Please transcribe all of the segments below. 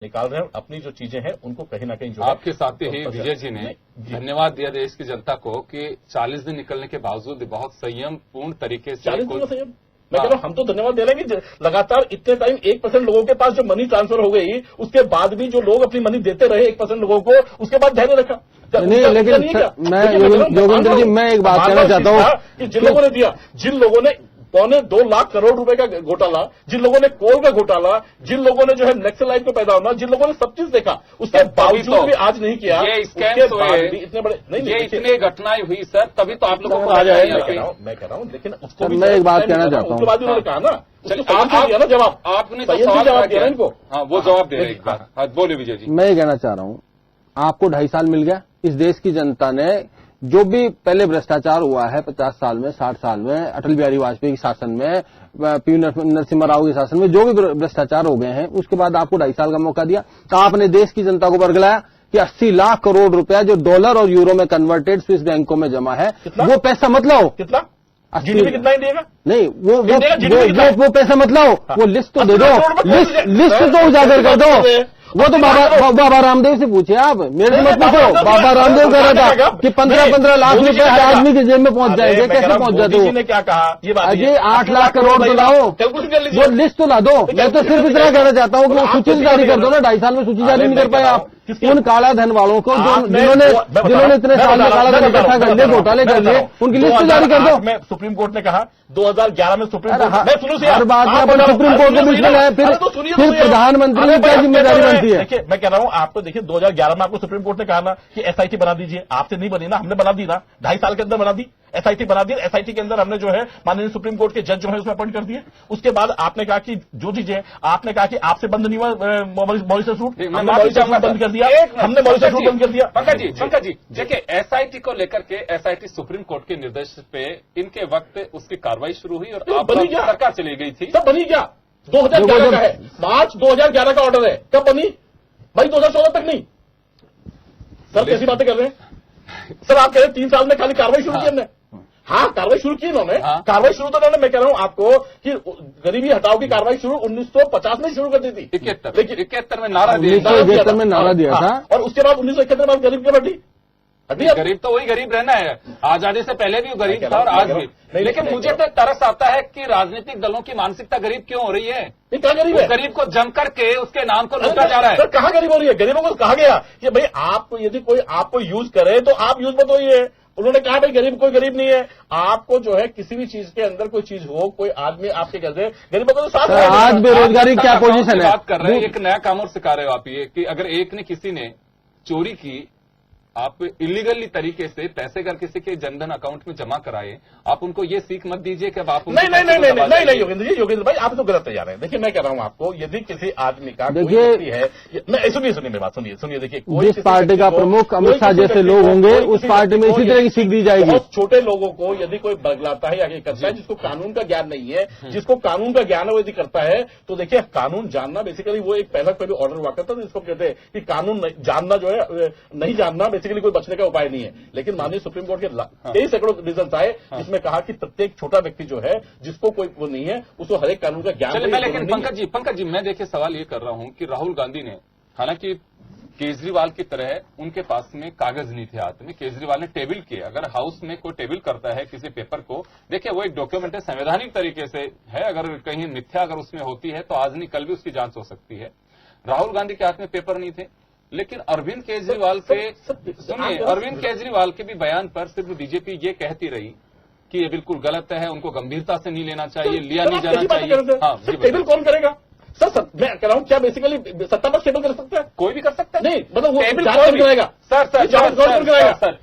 निकाल रहे हैं, अपनी जो चीजें हैं उनको कहीं ना कहीं जो आपके साथ ही विजय जी ने धन्यवाद दिया देश की जनता को कि 40 दिन निकलने के बावजूद बहुत संयम पूर्ण तरीके से 40 दिन संयम। मैं कह रहा हूं हम तो धन्यवाद दे रहे हैं कि लगातार इतने टाइम 1% लोगों के पास जो मनी ट्रांसफर हो गई, उसके बाद भी जो लोग अपनी मनी देते रहे 1% लोगों को, उसके बाद धैर्य रखा। नहीं, लेकिन मैं योगेंद्र जी मैं एक बात कहना चाहता हूं कि जिन लोगों ने दिया, जिन लोगों ने 2.25 लाख करोड़ रुपए का घोटाला, जिन लोगों ने कोल का घोटाला, जिन लोगों ने जो है नक्सलाइट को पैदा होना, जिन लोगों ने सब चीज देखा, उसके बावजूद भी आज नहीं किया। ये स्कैम हुए, इतने बड़े नहीं, इतने घटनाएं हुई सर, तभी तो आप लोगों को आ जाए। मैं कह रहा हूं लेकिन उसको मैं एक बात कहना चाहता हूं, उसके बाद उन्होंने कहा ना जवाब, आपने जवाब दिया इनको। हाँ, वो जवाब दे रहे हैं। बोले विजय जी। मैं ये कहना चाह रहा हूं, आपको 2.5 साल मिल गया। इस देश की जनता ने जो भी पहले भ्रष्टाचार हुआ है 50 साल में, 60 साल में, अटल बिहारी वाजपेयी के शासन में, पी नरसिम्हा राव के शासन में जो भी भ्रष्टाचार हो गए हैं, उसके बाद आपको 2.5 साल का मौका दिया। तो आपने देश की जनता को बरगलाया कि 80 लाख करोड़ रुपया जो डॉलर और यूरो में कन्वर्टेड स्विस बैंकों में जमा है, वो पैसा मत लाओ। कितना जीडीपी कितना इंडिया का? नहीं, वो पैसा मत लाओ, वो लिस्ट तो दे दो, लिस्ट तो उजागर कर दो। वो तो बाबा रामदेव से पूछे आप, मेरे से मत पूछो। बाबा रामदेव कह रहा था कि 15-15 लाख रुपए हर आदमी के जेब में पहुंच जाएंगे। कैसे पहुंच जाते हो? ने क्या कहा ये 8 लाख करोड़ तो लाओ, वो लिस्ट तो ला दो। मैं तो सिर्फ इतना कहना चाहता हूँ कि वो सूची जारी कर दो ना। 2.5 साल में सूची जारी नहीं कर पाए आप। उन काला धन वालों को जिन्होंने इतने साल में काला धन इकट्ठा कर लिए, घोटाले कर लिए, उनकी लिस्ट जारी कर दो। मैं सुप्रीम कोर्ट ने कहा 2011 में सुप्रीम कोर्ट हर बात में अपन सुप्रीम कोर्ट के बीच में गए, फिर प्रधानमंत्री की क्या जिम्मेदारी बनती है? देखिए मैं कह रहा हूं आपको, देखिए 2011 में आपको सुप्रीम कोर्ट ने कहा ना कि एसआईटी बना दीजिए। आपसे नहीं बनी ना, हमने बना दी ना, 2.5 साल के अंदर बना दी, एसआईटी बना दी। एसआईटी के अंदर हमने जो है माननीय सुप्रीम कोर्ट के जज जो है उसमें अपॉइंट कर दिए। उसके बाद आपने कहा कि जो चीजें आपने कहा कि आपसे बंद नहीं हुआ मॉरिशस रूट, हमने मॉरिशस रूट बंद कर दिया, हमने मॉरिशस रूट बंद कर दिया। पंकज जी देखिए, एसआईटी को लेकर के एसआईटी सुप्रीम कोर्ट के निर्देश पे इनके वक्त उसकी कार्रवाई शुरू हुई और सरकार चली गई थी। सब बनी क्या? 2011 का है, मार्च 2011 का ऑर्डर है। कब बनी भाई? 2014 तक नहीं। सर कैसी बातें कर रहे हैं सर? आप कह रहे हैं 3 साल में खाली कार्रवाई शुरू की हमने। हाँ, कार्रवाई शुरू की इन्होंने। कार्रवाई शुरू तो इन्होंने, मैं कह रहा हूं आपको कि गरीबी हटाओ की कार्रवाई शुरू 1950 में शुरू कर दी थी। 71 में नारा दिया था। और उसके बाद 1971 में गरीब की बढ़ी। गरीब तो वही गरीब रहना है। आजादी से पहले भी गरीब था और आज भी। लेकिन मुझे तो तरस आता है कि राजनीतिक दलों की मानसिकता गरीब क्यों हो रही है? क्या गरीब है? गरीब को जम करके उसके नाम को लूटा जा रहा है। सर कहाँ गरीब हो रही है? गरीबों को कहा गया कि भाई आप यदि कोई आपको यूज करे तो आप यूज मत होइए। उन्होंने कहा भाई गरीब कोई गरीब नहीं है। आपको जो है किसी भी चीज के अंदर कोई चीज हो, कोई आदमी आपके घर से गरीबों को तो साथ आज बेरोजगारी क्या पोजीशन है? बात कर रहे हैं, एक नया काम और सिखा रहे हो आप ये कि अगर एक ने किसी ने चोरी की, आप इलीगली तरीके से पैसे अगर किसी के जनधन अकाउंट में जमा कराए, आप उनको ये सीख मत दीजिए कि अब आप नहीं योगेंद्र भाई आप तो गलत तैयार हैं। देखिए मैं कह रहा हूं आपको, यदि किसी आदमी का देखिए है, सुनिए मेरी बात सुनिए। देखिए जिस पार्टी का प्रमुख अमित शाह जैसे लोग होंगे उस पार्टी में इसी तरह की सीख दी जाएगी। छोटे लोगों को यदि कोई बरगलाता है या करता है, जिसको कानून का ज्ञान नहीं है, जिसको कानून का ज्ञान है, वो यदि करता है तो देखिए कानून जानना बेसिकली वो एक पहला कोई ऑर्डर हुआ करता था जिसको कहते हैं कि कानून जानना जो है नहीं जानना बेसिकली कोई बचने का उपाय नहीं है। लेकिन माननीय सुप्रीम कोर्ट के 23 सैकड़ों डिसीजन आए जिसमें कहा कि प्रत्येक छोटा व्यक्ति जो है जिसको कोई वो नहीं है उसको हर एक कानून का ज्ञान है। लेकिन पंकज जी मैं देखिए सवाल ये कर रहा हूं कि राहुल गांधी ने, हालांकि केजरीवाल की तरह उनके पास में कागज नहीं थे हाथ में, केजरीवाल ने टेबल किए। अगर हाउस में कोई टेबल करता है किसी पेपर को, देखिए वो एक डॉक्यूमेंट है, संवैधानिक तरीके से है। अगर कहीं मिथ्या अगर उसमें होती है तो आज नहीं कल भी उसकी जांच हो सकती है। राहुल गांधी के हाथ में पेपर नहीं थे, लेकिन अरविंद केजरीवाल के भी बयान पर सिर्फ बीजेपी ये कहती रही कि ये बिल्कुल गलत है, उनको गंभीरता से नहीं लेना चाहिए, लिया नहीं जाना चाहिए। हाँ, टेबल कौन करेगा सर? मैं कह रहा हूं क्या बेसिकली सत्ता पर टेबल कर सकता है? कोई भी कर सकता है। नहीं मतलब वो टेबल कौन कराएगा? सर कौन कराएगा? सर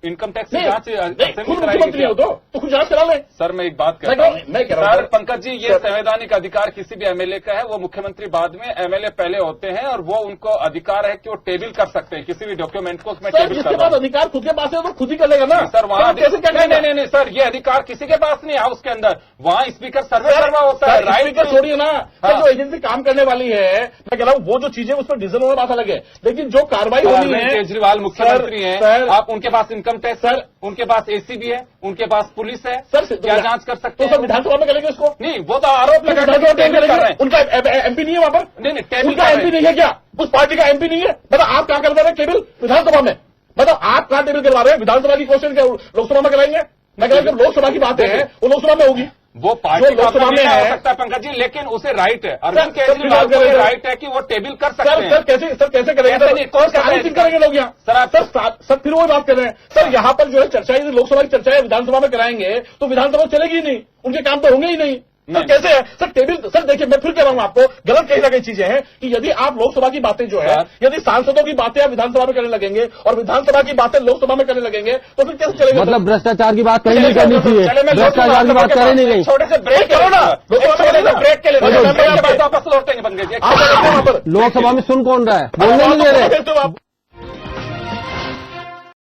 इनकम टैक्स की जांच मुख्यमंत्री हो तो खुद जांच करा ले। सर मैं एक बात कह रहा हूं सर पंकज जी, ये संवैधानिक अधिकार किसी भी एमएलए का है। वो मुख्यमंत्री बाद में, एमएलए पहले होते हैं और वो उनको अधिकार है कि वो टेबल कर सकते हैं किसी भी डॉक्यूमेंट को। मैं टेबल कर रहा हूं। अधिकार खुद के पास है तो खुद ही कर लेगा ना सर। वहां नहीं सर, ये अधिकार किसी के पास नहीं है हाउस के अंदर। वहां स्पीकर सर्वे करवा होता है। राइट पर छोड़िए ना, जो एजेंसी काम करने वाली है, मैं कह रहा हूं वो जो चीजें उस पर डिसीजन होना बात अलग है, लेकिन जो कार्रवाई होनी है। केजरीवाल मुख्यमंत्री हैं, आप उनके पास इनकम टैक्स सर, है, उनके पास एसीबी है, उनके पास पुलिस है, सर क्या जांच कर सकते तो हैं? सर विधानसभा में करेंगे उसको? नहीं, वो तो आरोप लगा रहे हैं, टेबल कर रहे हैं। उनका एमपी नहीं है वहां पर? नहीं, टेबल उनका कर रहे एमपी हैं। नहीं है क्या? उस पार्टी का एमपी नहीं है? मतलब आप कहां करवा रहे हैं टेबल? विधानसभा में। मतलब आप कहां टेबल करवा रहे हैं? विधानसभा की क्वेश्चन क्या लोकसभा में कराएंगे? मैं कह रहा हूं लोकसभा की बातें हैं वो लोकसभा में होगी। वो पार्टी जो लोकसभा में हो है सकता है पंकज जी, लेकिन उसे राइट है, अरविंद सर, केजरीवाल को सर, राइट है कि वो टेबल कर सकते सर हैं। सर कैसे करेंगे? ऐसे नहीं, कौन कर रहा है? दिन करेंगे लोग यहाँ? सर, आप- सर फिर वही बात कर रहे हैं। सर यहाँ पर जो है चर्चा, यदि लोकसभा की चर्चा है विधानसभा में कराएंगे तो विधानसभा चलेगी ही नहीं, उनके काम तो होंगे ही नहीं। सर नहीं। कैसे है? सर टेबल, सर देखिए मैं फिर कह रहा हूं आपको, गलत कहीं ना कहीं चीजें हैं कि यदि आप लोकसभा की बातें जो है, यदि सांसदों की बातें आप विधानसभा में करने लगेंगे और विधानसभा की बातें लोकसभा में करने लगेंगे तो फिर कैसे चलेगा? मतलब भ्रष्टाचार की बात कहीं नहीं करनी चाहिए, भ्रष्टाचार की बात करें नहीं गई। छोटे से ब्रेक करो ना, ब्रेक के लिए लोकसभा में वापस लौटेंगे पंकज जी। लोकसभा में सुन कौन रहा है? बोलने नहीं दे रहे। तो आप